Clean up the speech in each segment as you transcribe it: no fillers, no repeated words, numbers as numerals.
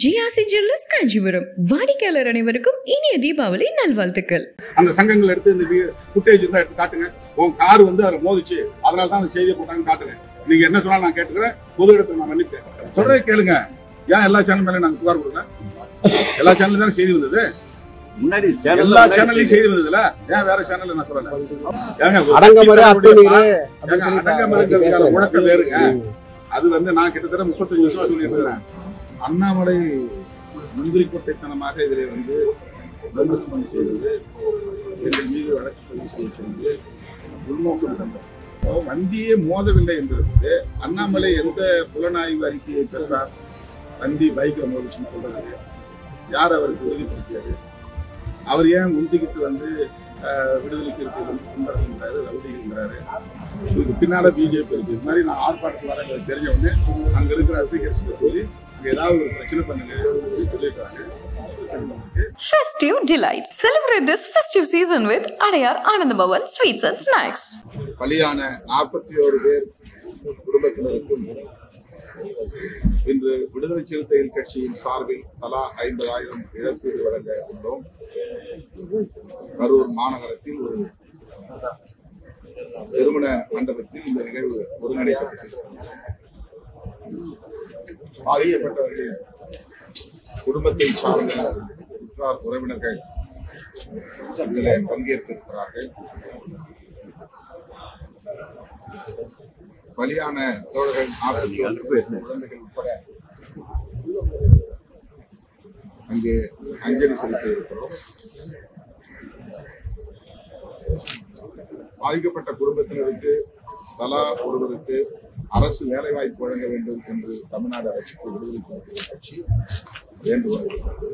GRC Jewellers Kanchipuram வாடிக்கையாளர் அனைவருக்கும் இனிய தீபாவளி நல்வாழ்த்துக்கள். அந்த சங்கங்கள் எடுத்து இந்த ஃபுட்டேஜ் இருந்தா எடுத்து காட்டுங்க. உங்க கார் வந்து அதை மோதிச்சு, அதனால தான் அந்த செய்தியை போட்டாங்கன்னு காட்டுங்க. நீங்க என்ன சொன்னாலும் நான் கேட்டுக்கிறேன். பொது இடத்துல நான் மன்னிப்பேன். சொல்றதை கேளுங்க. ஏன் எல்லா சேனல் மேலே நாங்க புகார் கொடுக்குறேன்? எல்லா சேனல்ல தானே செய்தி வந்தது. முன்னாடி எல்லா சேனல்லையும் செய்தி வந்ததுல ஏன் வேற சேனல்ல நான் சொல்றேன்? அடங்கமறுங்கிற முழக்கம் வேறுங்க. அது வந்து நான் கிட்டத்தட்ட 35 வருஷமா சொல்லிட்டு இருக்கிறேன். அண்ணாமலை முந்திரி கொட்டைத்தனமாக இதில் வந்து விமர்சனம் செய்வது, எங்கள் மீது வழக்கு பதிவு செய்ய சொன்னது உள்நோக்கம். வண்டியே மோதவில்லை என்பதற்கு அண்ணாமலை எந்த புலனாய்வு அறிக்கையை பெற்றார்? வண்டி பைக்கில் மோதிச்சுன்னு சொல்றது யார் அவருக்கு உறுதிப்படுத்தியது? அவர் ஏன் முந்திக்கிட்டு வந்து விடுதலை சிறுத்தைகள் குண்டர்கள்ங்கிறாரு, ரவுடிகள்ங்கிறாரு? இதுக்கு பின்னால பிஜேபி இருக்கு. இது மாதிரி நான் ஆர்ப்பாட்டத்தில் வர எங்களுக்கு தெரிஞ்ச உடனே அங்க இருக்கிற அப்ளிகேஷன் சொல்லி ஏதாவது ஒரு பிரச்சனை பண்ணுங்க சொல்லியிருக்காங்க. Festive delights. Celebrate this festive season with Adayar Anand Bhavan Sweets and Snacks. பலியான 41 பேர் குடும்பத்தினருக்கும் இன்று விடுதலை சிறுத்தைகள் கட்சியின் சார்பில் தலா 50,000 இழப்பீடு வழங்க உள்ளோம். கரூர் மாநகரத்தில் ஒரு திருமண மண்டபத்தில் இந்த நிகழ்வு ஒருங்கிணைக்கப்பட்டிருக்கிறது. பாதிக்கப்பட்டவர்களின் குடும்பத்தை சார்ந்த உற்றார் உறவினர்கள் இதில் பங்கேற்றிருக்கிறார்கள். பலியான தோழர்கள் 41 குழந்தைகள் உட்பட அங்கே அஞ்சலி செலுத்தி இருக்கிறோம். பாதிக்கப்பட்ட குடும்பத்தினருக்கு தலா ஒருவருக்கு அரசு வேலைவாய்ப்பு வழங்க வேண்டும் என்று தமிழ்நாடு அரசுக்கு விடுதலை சிறுத்தைகள் கட்சி வேண்டுகோள் விடுக்கிறது.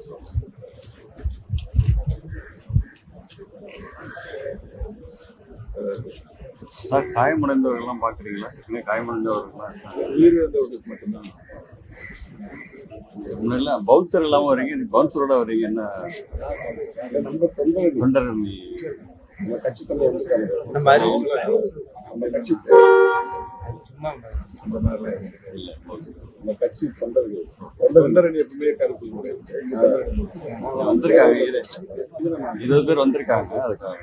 சார், காயமடைந்தவர்கள்லாம் பார்க்குறீங்களா? காயமடைந்தவர்கள்லாம் உயிரிழந்தவர்களுக்கு மட்டும்தான். முன்னெல்லாம் பௌத்தர் இல்லாமல் வரீங்க, பௌத்தரோட வரீங்க. என்ன தொண்டர்கள் கட்சி தொண்டர்கள் எப்பவுமே கருத்து வந்திருக்காங்க. 20 பேர் வந்திருக்காங்க. அதுக்காக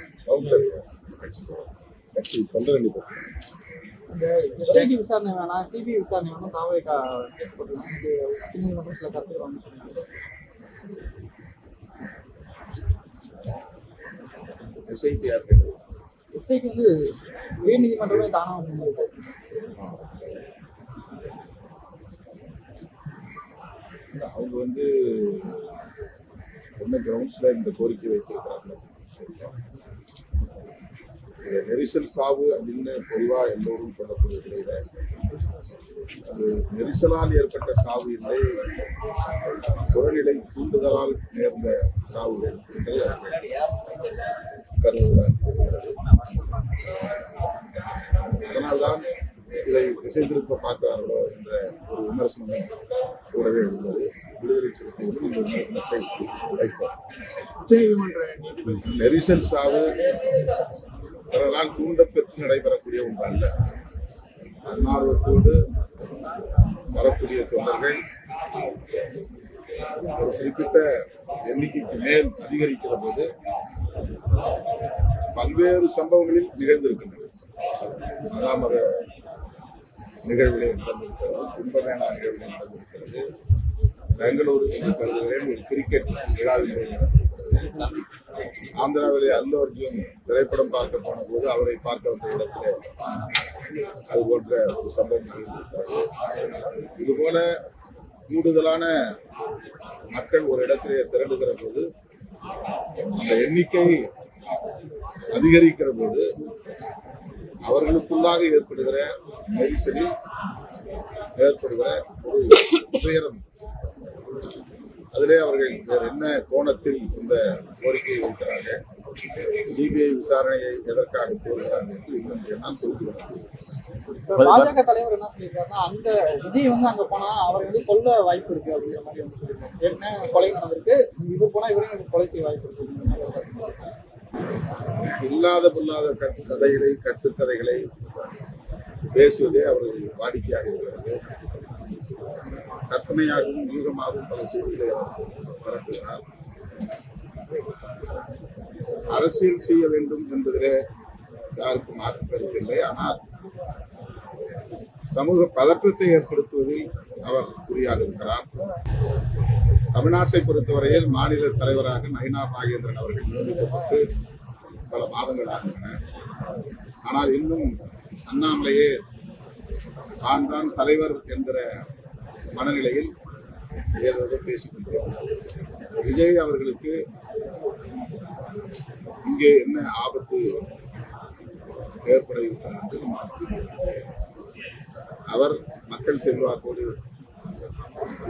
கட்சி தொண்டர்கள் எஸ்ஐடி விசாரணை வேணாம், சிபிஐ விசாரணை வேணும். தாவேகா கேஸ் போட்டுருக்காங்க. சில கருத்துக்கள் வந்து சொன்னாங்க. எஸ்ஐடி வந்து உயர் நீதிமன்றமே தானாக வந்தது. அவங்க வந்து என்ன கிரவுண்ட்ஸ்ல இந்த கோரிக்கை வைத்திருக்கிறாங்க? நெரிசல் சாவு அப்படின்னு பொதுவா எல்லோரும் சொல்லக்கூடிய நிலையில அது நெரிசலால் ஏற்பட்ட சாவு இல்லை, புறநிலை தூண்டுதலால் நேர்ந்த சாவுகள் கருதுதான் தெரிகிறது. அதனால்தான் இதை திசை திருப்ப பார்க்கிறார்களோ என்ற ஒரு விமர்சனம் கூடவே உள்ளது. விடுதலை சிறுத்தைகளும் இந்த விமர்சனத்தை வைத்தார். உச்சநீதிமன்ற நீதிபதி நெரிசல் சாவு பிறரால் தூண்டப்பெற்று நடைபெறக்கூடிய ஒன்று அல்ல. தன்னார்வத்தோடு வரக்கூடிய தொண்டர்கள் ஒரு குறிப்பிட்ட எண்ணிக்கைக்கு மேல் அதிகரிக்கிற போது பல்வேறு சம்பவங்களில் நிகழ்ந்திருக்கின்றன. அதாமத நிகழ்வுகளே நடந்திருக்கிறது, கும்பமேளா நிகழ்வுகளே நடந்திருக்கிறது, பெங்களூரு என்று கருதுகிறேன் ஒரு கிரிக்கெட் விழாவிலே நடந்திருக்கிறது, ஆந்திராவிலே அல்லு அர்ஜுன் திரைப்படம் பார்க்க போன போது அவரை பார்க்க வந்த இடத்திலே அது போன்ற ஒரு சம்பவம் நிகழ்ந்திருக்கிறது. இதுபோல கூடுதலான மக்கள் ஒரு இடத்திலே திரளுகிற போது அந்த எண்ணிக்கை அதிகரிக்கிற போது அவர்களுக்குள்ளாக ஏற்படுகிற நெரிசலில் ஏற்படுகிற ஒரு துயரம், அதிலே அவர்கள் வேறு என்ன கோணத்தில் இந்த கோரிக்கையை வைக்கிறார்கள், சிபிஐ விசாரணையை எதற்காக கோருகிறார்கள் என்று இன்னும் நான் சொல்கிறேன். பாஜக தலைவர் என்ன சொல்லியிருக்காருன்னா, அந்த விஜய் வந்து அங்க போனா அவர் வந்து கொல்ல வாய்ப்பு இருக்கு அப்படிங்கிற மாதிரி வந்து சொல்லியிருக்காரு. ஏற்கனவே கொலை நடந்திருக்கு, இது போனா இவரையும் கொலை செய்ய வாய்ப்பு இருக்கு. இல்லாத பொல்லாத கட்டுக்கதைகளை பேசுவதே அவரது வாடிக்கையாக இருக்கிறது. கற்பனையாகவும் யூகமாகவும் பல செய்திகளை பரப்புகிறார். அரசியல் செய்ய வேண்டும் என்பதிலே யாருக்கும் மாற்று கருத்தில்லை. ஆனால் சமூக பதற்றத்தை ஏற்படுத்துவதில் அவர் குறியாக இருக்கிறார். தமிழ்நாட்டை பொறுத்தவரையில் மாநில தலைவராக நயினார் நாகேந்திரன் அவர்கள் நியமிக்கப்பட்டு பல மாதங்கள் ஆகின்றன. ஆனால் இன்னும் அண்ணாமலையே தான் தலைவர் என்கிற மனநிலையில் ஏதோ பேசிக் கொண்டிருக்கிறார். விஜய் அவர்களுக்கு இங்கே என்ன ஆபத்து ஏற்பட இருக்கிறது? அவர் மக்கள் செல்வாக்கோடு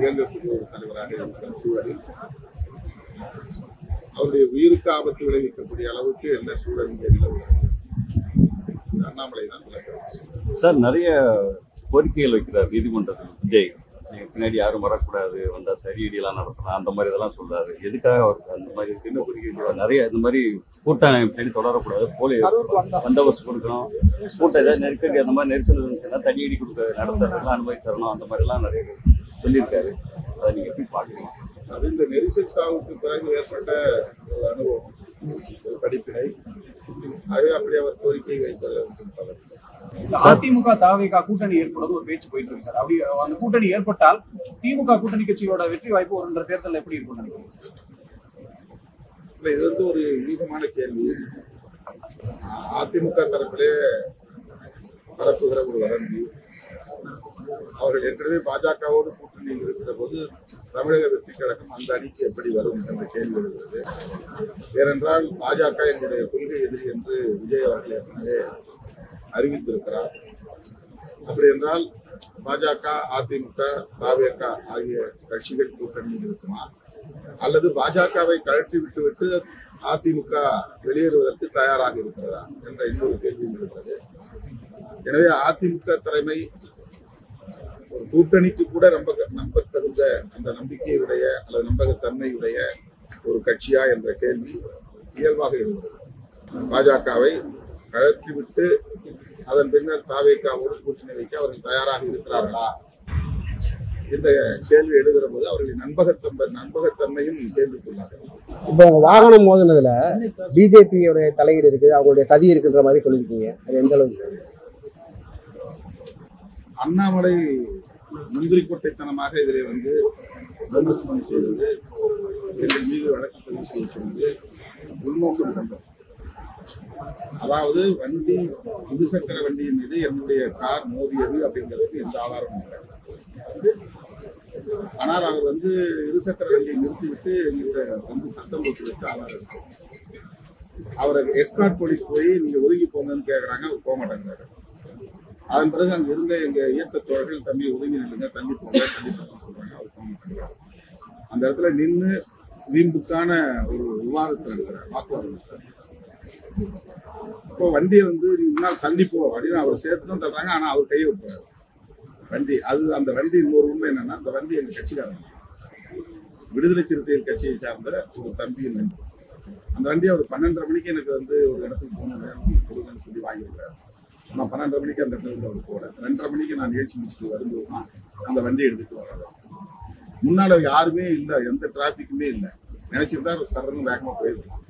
இயங்கக்கூடிய ஒரு தலைவராக இருக்கிற சூழலில் அவருடைய உயிருக்கு ஆபத்து விளைவிக்கக்கூடிய அளவுக்கு என்ன சூழல் இங்கே நிலவுகிறது? அண்ணாமலை தான் சார் நிறைய கோரிக்கைகள் வைக்கிறார் நீதிமன்றத்தில். விஜய் பின்னாடி யாரும் வரக்கூடாது, வந்தா சரியடியெல்லாம் நடத்தலாம், அந்த மாதிரி இதெல்லாம் சொல்றாரு. எதுக்காக அவருக்கு அந்த மாதிரி என்ன கோரிக்கை? நிறைய இந்த மாதிரி கூட்டம் பின்னாடி தொடரக்கூடாது, போலி பந்தோபஸ்து கொடுக்கணும், கூட்டம் ஏதாவது நெருக்கடி அந்த மாதிரி நெரிசல் இருந்துச்சுன்னா தனியடி கொடுக்க நடத்துறதுலாம் அனுமதி தரணும், அந்த மாதிரிலாம் நிறைய சொல்லியிருக்காரு. அதை நீங்க எப்படி பாக்குறீங்க? அது இந்த நெரிசல் சாவுக்கு பிறகு ஏற்பட்ட ஒரு அனுபவம், படிப்பினை. அது அப்படி அவர் கோரிக்கை வைப்பது தவறு. அதிமுக தாவேகா கூட்டணி ஏற்படுறது ஒரு பேச்சு போயிட்டு இருக்கு சார். அப்படி அந்த கூட்டணி ஏற்பட்டால் திமுக கூட்டணி கட்சியோட வெற்றி வாய்ப்பு ஒரு தேர்தல் எப்படி இருக்கும் நினைக்கிறீங்க? இது வந்து ஒரு யூகமான கேள்வி. அதிமுக தரப்பிலே பரப்புகிற ஒரு வதந்தி. அவர்கள் ஏற்கனவே பாஜகவோடு கூட்டணியில் இருக்கிற போது தமிழக வெற்றி கழகம் அந்த அணிக்கு எப்படி வரும் என்ற கேள்வி எழுகிறது. ஏனென்றால் பாஜக எங்களுடைய கொள்கை எதிரி என்று விஜய் அவர்கள் ஏற்கனவே அறிவித்திருக்கிறார். அப்படி என்றால் பாஜக, அதிமுக, தாவேக ஆகிய கட்சிகள் கூட்டணியில் இருக்குமா, அல்லது பாஜகவை கழற்றி விட்டுவிட்டு அதிமுக வெளியேறுவதற்கு தயாராக இருக்கிறதா என்ற இன்னொரு கேள்வி இருக்கிறது. எனவே அதிமுக தலைமை ஒரு கூட்டணிக்கு கூட நம்பத்தகுந்த அந்த நம்பிக்கையுடைய அல்லது நம்பகத்தன்மையுடைய ஒரு கட்சியா என்ற கேள்வி இயல்பாக எழுகிறது. பாஜகவை கழற்றிவிட்டு அதன் பின்னர் தாவேகாவோடு கூட்டணி வைக்க அவர்கள் தயாராக இருக்கிறார்களா இந்த கேள்வி எழுதுகிற போது அவர்களின் நம்பகத்தன்மையும் கேள்விக்குள்ளார்கள். இப்போ வாகனம் மோதினதுல பிஜேபியோட தலையீடு இருக்கு, அவங்களுடைய சதி இருக்குன்ற மாதிரி சொல்லியிருக்கீங்க. அது எந்த அளவுக்கு? அண்ணாமலை முந்திரிக்கொட்டைத்தனமாக இதிலே வந்து விமர்சனம் செய்வது, எங்கள் மீது வழக்கு பதிவு செய்ய சொன்னது உள்நோக்கம் கொண்டது. அதாவது வண்டி இருசக்கர வண்டியின் மீது என்னுடைய கார் மோதியது அப்படிங்கிறதுக்கு எந்த ஆதாரமும் இல்லை. ஆனால் அவர் வந்து இருசக்கர வண்டியை நிறுத்திவிட்டு எங்களுடைய வந்து சத்தம் போட்டுவிட்டு ஆதாரம் அவரை எஸ்கார்ட் போலீஸ் போய் நீங்க ஒதுங்கி போங்கன்னு கேட்கறாங்க, அவர் போக மாட்டேங்கிறாரு. அதன் பிறகு அங்க இருந்த எங்க இயக்க தோழர்கள் தம்பி ஒதுங்கி நில்லுங்க, தள்ளி போங்க சொல்றாங்க, அவர் போக மாட்டேங்கிறார். அந்த இடத்துல நின்று வீம்புக்கான ஒரு விவாதத்தை நடக்கிறார், வாக்குவாதம் நடக்கிறார். இப்போ வண்டியை வந்து நீ முன்னால் தள்ளிப்போ அப்படின்னு அவர் சேர்த்து தான் தர்றாங்க. ஆனா அவர் கையை விட்டுறாரு வண்டி. அது அந்த வண்டி இன்னொரு உண்மை என்னன்னா, அந்த வண்டி எங்க கட்சிக்காரங்க, விடுதலை சிறுத்தைகள் கட்சியை சார்ந்த ஒரு தம்பியின் வண்டி. அந்த வண்டி அவர் 12:30 மணிக்கு எனக்கு வந்து ஒரு இடத்துக்கு போன நேரம் கொடுங்கன்னு சொல்லி வாங்கியிருக்காரு. நான் 12:30 மணிக்கு அந்த இடத்துல அவர் போறேன். 2:30 மணிக்கு நான் நிகழ்ச்சி முடிச்சுட்டு வரும்போது தான் அந்த வண்டியை எடுத்துட்டு வர்றாரு. முன்னால யாருமே இல்லை, எந்த டிராபிக்குமே இல்லை. நினைச்சிருந்தா சரன்னு வேகமா போயிருக்கலாம்,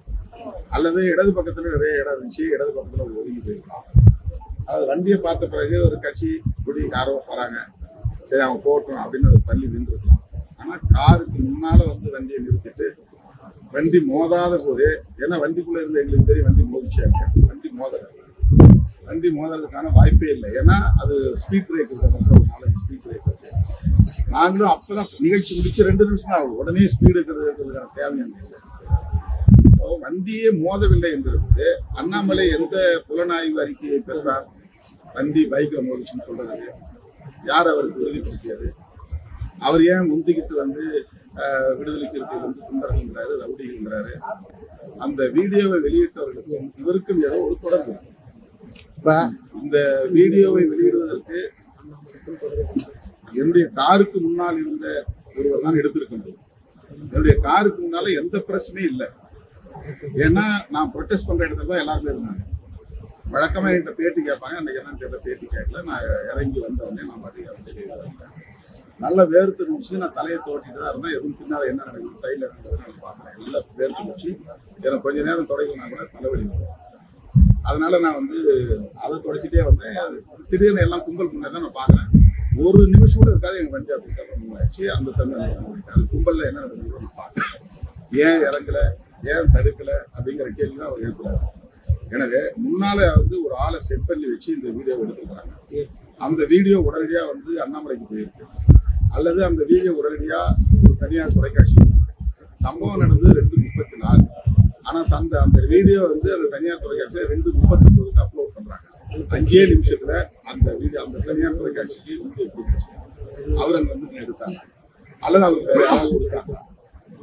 அல்லது இடது பக்கத்துல நிறைய இடம் இருந்துச்சு, இடது பக்கத்துல ஒரு ஒதுங்கி போயிருக்கலாம். அது வண்டியை பார்த்த பிறகு ஒரு கட்சி கொடி யாரோ வராங்க, சரி அவங்க போட்டோம் அப்படின்னு அதை தள்ளி நின்றுருக்கலாம். ஆனா காருக்கு முன்னால வந்து வண்டியை நிறுத்திட்டு வண்டி மோதாத போதே, ஏன்னா வண்டிக்குள்ள இருந்த எங்களுக்கு தெரியும் வண்டி மோதிச்சா இருக்கு, வண்டி மோதலுக்கான வாய்ப்பே இல்லை. ஏன்னா அது ஸ்பீட் பிரேக் இருக்கிற ஒரு 4-5 ஸ்பீட் பிரேக் இருக்கு. நாங்களும் அப்பதான் நிகழ்ச்சி முடிச்சு 2 நிமிஷம் தான் ஆகும், உடனே ஸ்பீடு இருக்கிறதுக்கான தேவையான இல்லை. வண்டியே மோதவில்லை என்பது அண்ணாமலை எந்த புலனாய்வு அறிக்கையை பெற்றார்? வண்டி பைக்ல மோதிச்சுன்னு சொல்றதுக்கு யார் அவருக்கு உறுதிப்படுத்தியது? அவர் ஏன் முந்திக்கிட்டு வந்து விடுதலை சிறுத்தைகள் வந்து குண்டர்கள்ங்கிறாரு, ரவுடிங்கிறாரு? அந்த வீடியோவை வெளியிட்டவர்களுக்கும் இவருக்கும் ஏதோ ஒரு தொடர்பு. இந்த வீடியோவை வெளியிடுவதற்கு என்னுடைய காருக்கு முன்னால் இருந்த ஒருவர் தான் எடுத்திருக்கின்றது. என்னுடைய காருக்கு முன்னால எந்த பிரச்சனையும் இல்லை. ஏன்னா நான் ப்ரொட்டஸ்ட் பண்ற இடத்துல தான் எல்லாருமே இருந்தாங்க. வழக்கமா என்கிட்ட பேட்டி கேட்பாங்க, அன்னைக்கு என்னன்னு தெரியல, பேட்டி கேட்கல. நான் இறங்கி வந்தவொடனே நான் பாத்தீங்க நல்ல வேர்த்து இருந்துச்சு. நான் தலையை தோட்டிட்டு தான் இருந்தேன். எதுவும் பின்னால என்ன நடக்குது சைடில் நடக்குதுன்னு நான் பார்க்குறேன். எல்லாம் வேர்த்து இருந்துச்சு. எனக்கு கொஞ்ச நேரம் தொடங்கினா கூட தலைவலி வரும். அதனால நான் வந்து அதை தொடச்சிட்டே வந்தேன். திடீர்னு எல்லாம் கும்பல் பண்ணி தான் நான் பார்க்குறேன். ஒரு நிமிஷம் கூட இருக்காது எங்கள் வண்டி அப்படி தப்பாச்சு. அந்த தண்ணி கும்பலில் என்ன நடக்குது நான் பார்க்குறேன். ஏன் இறங்கலை, ஏன் தடுக்கலை அப்படிங்கிற கேள்வி தான் அவர் எழுப்புறாரு. எனவே முன்னால வந்து ஒரு ஆளை செட் பண்ணி வச்சு இந்த வீடியோ எடுத்துக்கிறாங்க. அந்த வீடியோ உடனடியா வந்து அண்ணாமலைக்கு போயிருக்கு, அல்லது அந்த வீடியோ உடனடியா ஒரு தனியார் தொலைக்காட்சி. சம்பவம் நடந்து 2:34. ஆனா அந்த வீடியோ வந்து அந்த தனியார் தொலைக்காட்சியில 2:39 அப்லோட் பண்றாங்க. 5 நிமிஷத்துல அந்த வீடியோ அந்த தனியார் தொலைக்காட்சிக்கு வீடியோ கொடுத்துச்சு. அவர் அங்க வந்து எடுத்தாங்க, அல்லது அவருக்கு வேற யாராவது கொடுத்தாங்க.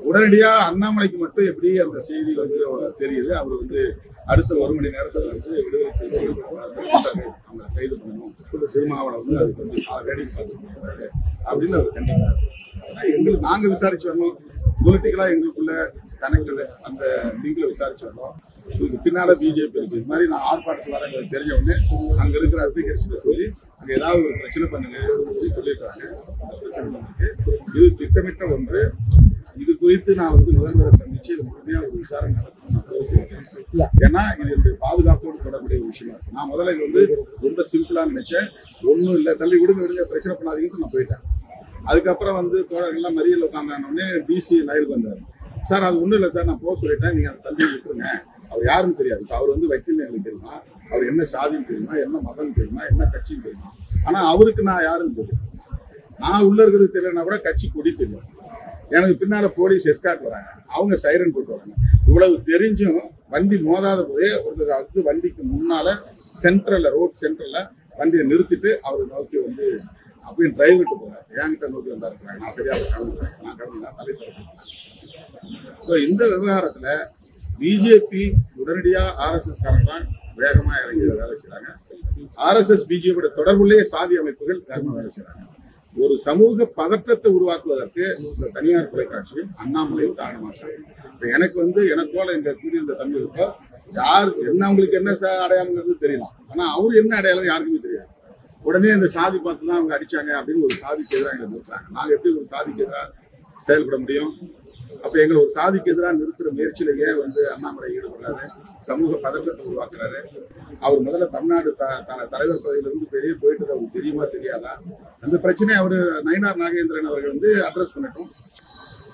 உடனடியா அண்ணாமலைக்கு மட்டும் எப்படி அந்த செய்தி வந்து தெரியுது. அவர் வந்து அடுத்த 1 மணி நேரத்தில் வந்து விடுதலை செய்தி அவங்க கைது பண்ணணும், திருமாவளவன் வந்து அதுக்கு வந்து வேலை சாப்பிட்டு அப்படின்னு அவர் கண்டிப்பார். எங்களுக்கு நாங்கள் விசாரிச்சு வரணும், பொலிட்டிக்கலா எங்களுக்குள்ள கனெக்டில் அந்த லிங்க்ல விசாரிச்சு வரணும். இதுக்கு பின்னால பிஜேபி இருக்கு. இது மாதிரி நான் ஆர்ப்பாட்டத்தில் வர எங்களுக்கு தெரிஞ்ச உடனே அங்க இருக்கிற அப்ளிகேஷனை சொல்லி அங்க ஏதாவது ஒரு பிரச்சனை பண்ணுங்க சொல்லியிருக்காங்க. பிரச்சனை பண்ணிருக்கு. இது திட்டமிட்ட ஒன்று. இது குறித்து நான் வந்து முதல்வரை சந்திச்சு இது முழுமையா ஒரு விசாரணை நடத்தணும். ஏன்னா இது என்னுடைய பாதுகாப்போடு தொடர்புடைய விஷயமா இருக்கு. நான் முதல்ல இது வந்து ரொம்ப சிம்பிளா நினைச்சேன். ஒன்றும் இல்லை, தள்ளி விடுங்க பிரச்சனை பண்ணாதீங்கன்னு நான் போயிட்டேன். அதுக்கப்புறம் வந்து தோழர்கள்லாம் மறியல் உட்காந்தானே டிசி லைவுக்கு வந்தார். சார் அது ஒன்றும் இல்லை சார், நான் போக சொல்லிட்டேன், நீங்க அதை தள்ளி விட்டுருங்க. அவர் யாருன்னு தெரியாது. இப்போ அவர் வந்து வக்கீல் எங்களுக்கு தெரியுமா, அவர் என்ன சாதின்னு தெரியுமா, என்ன மதம் தெரியுமா, என்ன கட்சின்னு தெரியுமா. ஆனா அவருக்கு நான் யாருன்னு தெரியும். நான் உள்ள இருக்கிறது தெரியலன்னா கூட கட்சி கொடி தெரியும். எனக்கு பின்னால போலீஸ் எஸ்கார்ட் வராங்க, அவங்க சைரன் போட்டு வராங்க. இவ்வளவு தெரிஞ்சும் வண்டி மோதாத போதே ஒருத்தர் வண்டிக்கு முன்னால சென்ட்ரல்ல ரோட் சென்ட்ரல்ல வண்டியை நிறுத்திட்டு அவரை நோக்கி வந்து அப்படின்னு டிரைவர்கிட்ட போறாரு. என்கிட்ட நோக்கி வந்தா இருக்கிறாங்க. நான் சரியாக கிளம்புறேன், நான் கிளம்புறேன் தலை தரேன். இந்த விவகாரத்துல பிஜேபி உடனடியா RSS காரங்க தான் வேகமா இறங்கி வேலை செய்யறாங்க. RSS பிஜேபியோட தொடர்புள்ளே சாதி அமைப்புகள் வேகமா வேலை செய்யறாங்க. ஒரு சமூக பதற்றத்தை உருவாக்குவதற்கு இந்த தனியார் தொலைக்காட்சி அண்ணாமலையும் காரணமாக. எனக்கு வந்து எனக்கோல இந்த கூடியிருந்த தமிழுக்கோ யார் என்ன அவங்களுக்கு என்ன அடையாளங்கிறது தெரியலாம். ஆனா அவரு என்ன அடையாளம் யாருக்குமே தெரியாது. உடனே இந்த சாதி பார்த்து தான் அவங்க அடிச்சாங்க அப்படின்னு ஒரு சாதிக்கு எதிராக எங்களை நிறுத்துறாங்க. நாங்க எப்படி ஒரு சாதிக்கு எதிராக செயல்பட முடியும்? அப்ப எங்களை ஒரு சாதிக்கு எதிராக நிறுத்துற முயற்சியிலேயே வந்து அண்ணாமலை ஈடுபடுறாரு, சமூக பதற்றத்தை உருவாக்குறாரு. அவர் முதல்ல தமிழ்நாடு தலைவர் பதவியிலிருந்து பெரிய போயிட்டு அவருக்கு தெரியுமா தெரியாதா? அந்த பிரச்சனையை அவரு நயினார் நாகேந்திரன் அவர்கள் வந்து அட்ரஸ் பண்ணட்டும்.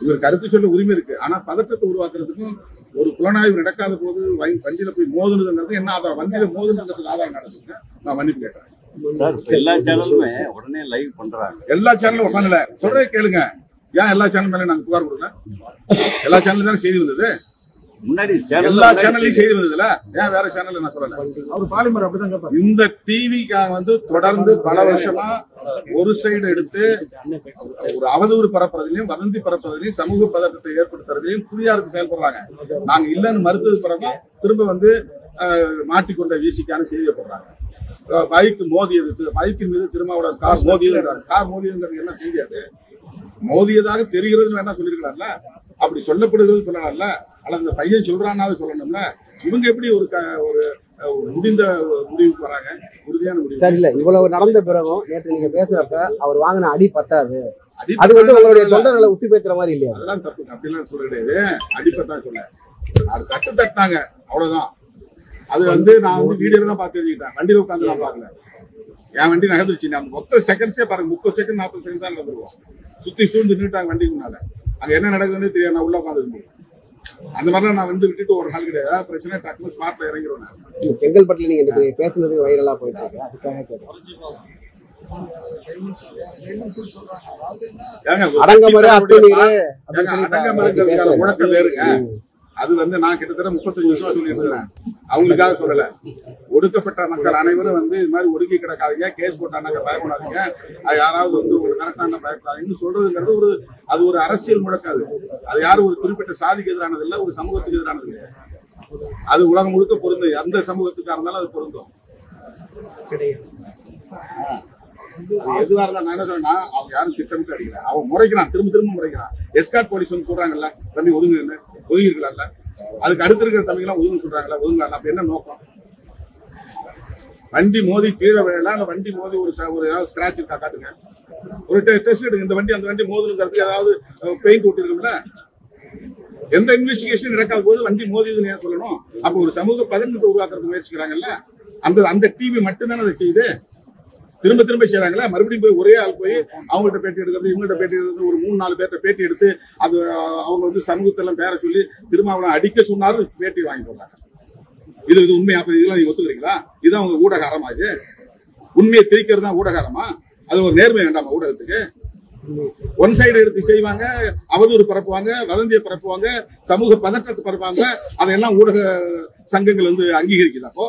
இவர் கருத்து சொல்ல உரிமை இருக்கு. ஆனா பதற்றத்தை உருவாக்குறதுக்கும் ஒரு புலனாய்வு நடக்காத போது வண்டியில போய் மோதுனதுங்கிறது என்ன ஆதாரம்? வண்டியில மோதுனதுக்கு ஆதாரம் நடந்துங்க. நான் மன்னிப்பு கேட்கிறேன். எல்லா சேனலுமே உடனே லைவ் பண்றாங்க. எல்லா சேனலும் உட்காந்துல சொல்றே கேளுங்க. ஏன் எல்லா சேனல் மேல நாங்க புகார் கொடுக்கல? எல்லா சேனலும் தானே செய்தி வந்தது. முன்னாடி எல்லா சேனல்லையும் செய்தி வந்ததுல ஏன் வேற சேனல் நான் சொல்லல? இந்த டிவி வந்து தொடர்ந்து பல வருஷமா ஒரு சைடு எடுத்து ஒரு அவதூறு பரப்புறதுலையும் வதந்தி பரப்புறதுலையும் சமூக பதற்றத்தை ஏற்படுத்துறதுலையும் குறியாருக்கு செயல்படுறாங்க. நாங்க இல்லைன்னு மறுத்தது பிறகு திரும்ப வந்து மாட்டிக்கொண்ட வீசிக்கான செய்தியை போடுறாங்க. பைக் மோதியது, பைக்கின் மீது திருமாவளவன் கார் மோதியதுன்றாங்க. கார் மோதியதுங்கிறது என்ன செய்தி? அது மோதியதாக தெரிகிறது வேணா சொல்லிருக்கலாம்ல, அப்படி சொல்லப்படுகிறது சொல்லலாம்ல, அல்லது அந்த பையன் சொல்றானாவது சொல்லணும்ல. இவங்க எப்படி ஒரு முடிந்த முடிவுக்கு வராங்க? உறுதியான முடிவு சார். இல்ல இவ்வளவு நடந்த பிறகும் நேற்று நீங்க பேசுறப்ப அவர் வாங்கின அடி பத்தாது, அது வந்து உங்களுடைய தொண்டர்களை உச்சி பேசுற மாதிரி இல்லையா? அதெல்லாம் தப்பு. அப்படிலாம் சொல்ல கிடையாது. அடிப்பத்தான் சொல்ல அது தட்டு தட்டாங்க, அவ்வளவுதான். அது வந்து நான் வந்து வீடியோல தான் பார்த்து எழுதிக்கிட்டேன். வண்டியில உட்காந்து நான் பாக்கல. என் வண்டி நகர்ந்துருச்சு. அந்த மொத்த செகண்ட்ஸே பாருங்க, 30 செகண்ட் 40 செகண்ட் தான் நடந்துருவோம். சுத்தி சூழ்ந்து நின்றுட்டாங்க வண்டிக்கு முன்னால. அங்க என்ன நடக்குதுன்னு தெரியாது. நான் உள்ள உட்காந்து அந்த மாதிரிலாம் நான் வந்து விட்டுட்டு ஒரு நாள் கிடையாது. ஏதாவது பிரச்சனை டக்குனு ஸ்மார்ட்ல இறங்கிடுவேன். செங்கல்பட்டுல நீங்க எனக்கு பேசுனது வைரலா போயிட்டு இருக்கு, அதுக்காக கேட்கறேன். முழக்கம் வேறுங்க. அது வந்து நான் கிட்டத்தட்ட 35 வருஷமா சொல்லிட்டு இருக்கிறேன். அவங்களுக்காக சொல்லல. ஒடுக்கப்பட்ட மக்கள் அனைவரும் வந்து இது மாதிரி ஒடுக்கி கிடக்காதீங்க, கேஸ் போட்டாங்க பயப்படாதீங்க, யாராவது வந்து ஒரு கரெக்டான பயப்படாதீங்கன்னு சொல்றதுங்கிறது அது ஒரு அரசியல் முழக்காது. அது யாரும் ஒரு குறிப்பிட்ட சாதிக்கு எதிரானது இல்லை, ஒரு சமூகத்துக்கு எதிரானது இல்லை. அது உலகம் முழுக்க பொருந்தும். எந்த சமூகத்துக்காக இருந்தாலும் அது பொருந்தும். எதுவாக இருந்தாலும் நான் என்ன சொல்றேன்னா, அவங்க யாரும் திட்டமிட்டு அடிக்கிறான். அவன் முறைக்கிறான், திரும்ப முறைக்கிறான். எஸ்கார்ட் போலீஸ் வந்து சொல்றாங்கல்ல, தம்பி ஒதுங்குன்னு, ஒதுங்கி இருக்கலாம்ல. அதுக்கு அடுத்து இருக்கிற தம்பிங்கெல்லாம் ஒதுங்க சொல்றாங்கல்ல, ஒதுங்கலாம். அப்ப என்ன நோக்கம்? வண்டி மோதி கீழே விழலாம், இல்ல வண்டி மோதி ஒரு ஏதாவது ஸ்கிராட்ச் இருக்கா காட்டுங்க. ஒரு டெஸ்ட் எடுங்க, இந்த வண்டி அந்த வண்டி மோதுங்கிறதுக்கு ஏதாவது பெயிண்ட் ஒட்டிருக்கும்ல. எந்த இன்வெஸ்டிகேஷன் நடக்காத போது வண்டி மோதியதுன்னு ஏன் சொல்லணும்? அப்ப ஒரு சமூக பதற்றத்தை உருவாக்குறது முயற்சிக்கிறாங்கல்ல, அந்த டிவி மட்டும்தானே அதை செய்யுது. திரும்ப திரும்ப செய்யறாங்களா? மறுபடியும் போய் ஒரே ஆள் போய் அவங்கள்ட்ட பேட்டி எடுக்கிறது, இவங்கள்ட்ட பேட்டி எடுக்கிறது, ஒரு 3-4 பேர்ட்ட பேட்டி எடுத்து அது அவங்க வந்து சமூகத்தெல்லாம் பேர சொல்லி திரும்ப அவனை அடிக்க சொன்னாலும் பேட்டி வாங்கி போடுறாங்க. இது உண்மையா? இதெல்லாம் நீங்க ஒத்துக்கிறீங்களா? இதுதான் அவங்க ஊடகாரமா? இது உண்மையை திரிக்கிறது தான் ஊடகாரமா? அது ஒரு நேர்மை வேண்டாமா ஊடகத்துக்கு? ஒன் சைடு எடுத்து செய்வாங்க, அவதூறு பரப்புவாங்க, வதந்தியை பரப்புவாங்க, சமூக பதற்றத்தை பரப்புவாங்க. அதையெல்லாம் ஊடக சங்கங்கள் வந்து அங்கீகரிக்குதா? அப்போ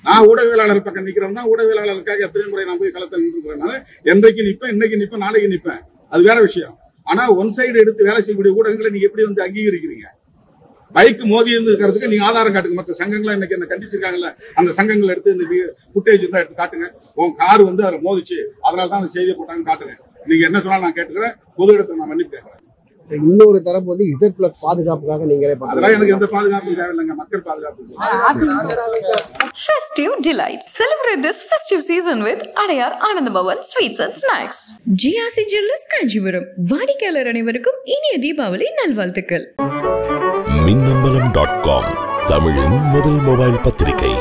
நான் ஊடகவியலாளர் பக்கம் நிக்கிறேன்னா ஊடகவியலாளருக்காக எத்தனை முறை நான் போய் களத்தில் நின்றுக்கிறேன். என்றைக்கு நிப்பேன், இன்னைக்கு நிப்பேன், நாளைக்கு நிப்பேன், அது வேற விஷயம். ஆனா ஒன் சைடு எடுத்து வேலை செய்யக்கூடிய ஊடகங்களை நீங்க எப்படி வந்து அங்கீகரிக்கிறீங்க? பைக் மோதி இருக்கிறதுக்கு நீங்க ஆதாரம் காட்டுங்க. மற்ற சங்கங்கள் இன்னைக்கு என்ன கண்டிச்சிருக்காங்கல்ல, அந்த சங்கங்கள் எடுத்து இந்த ஃபுட்டேஜ் இருந்தா எடுத்து காட்டுங்க. உன் கார் வந்து அதில் மோதிச்சு, அதனால தான் அந்த செய்தியை போட்டாங்கன்னு காட்டுங்க. நீங்க என்ன சொன்னாலும் நான் கேட்டுக்கிறேன், பொது இடத்துல நான் மன்னிப்பு கேட்கிறேன். இன்னொரு தரப்பு வந்து Z+ பாதுகாப்புக்காக நீங்களே அதெல்லாம் எனக்கு எந்த பாதுகாப்பும் தேவையில்லைங்க, மக்கள் பாதுகாப்பு. Festive delights. Celebrate this festive season with Adayar Anandabhavan Sweets and Snacks. GRC Jewellers Kanchipuram. வாடிக்கையாளர் அனைவருக்கும் இனிய தீபாவளி நல்வாழ்த்துக்கள். மின்னம்பலம்.com தமிழின் முதல் மொபைல் பத்திரிகை.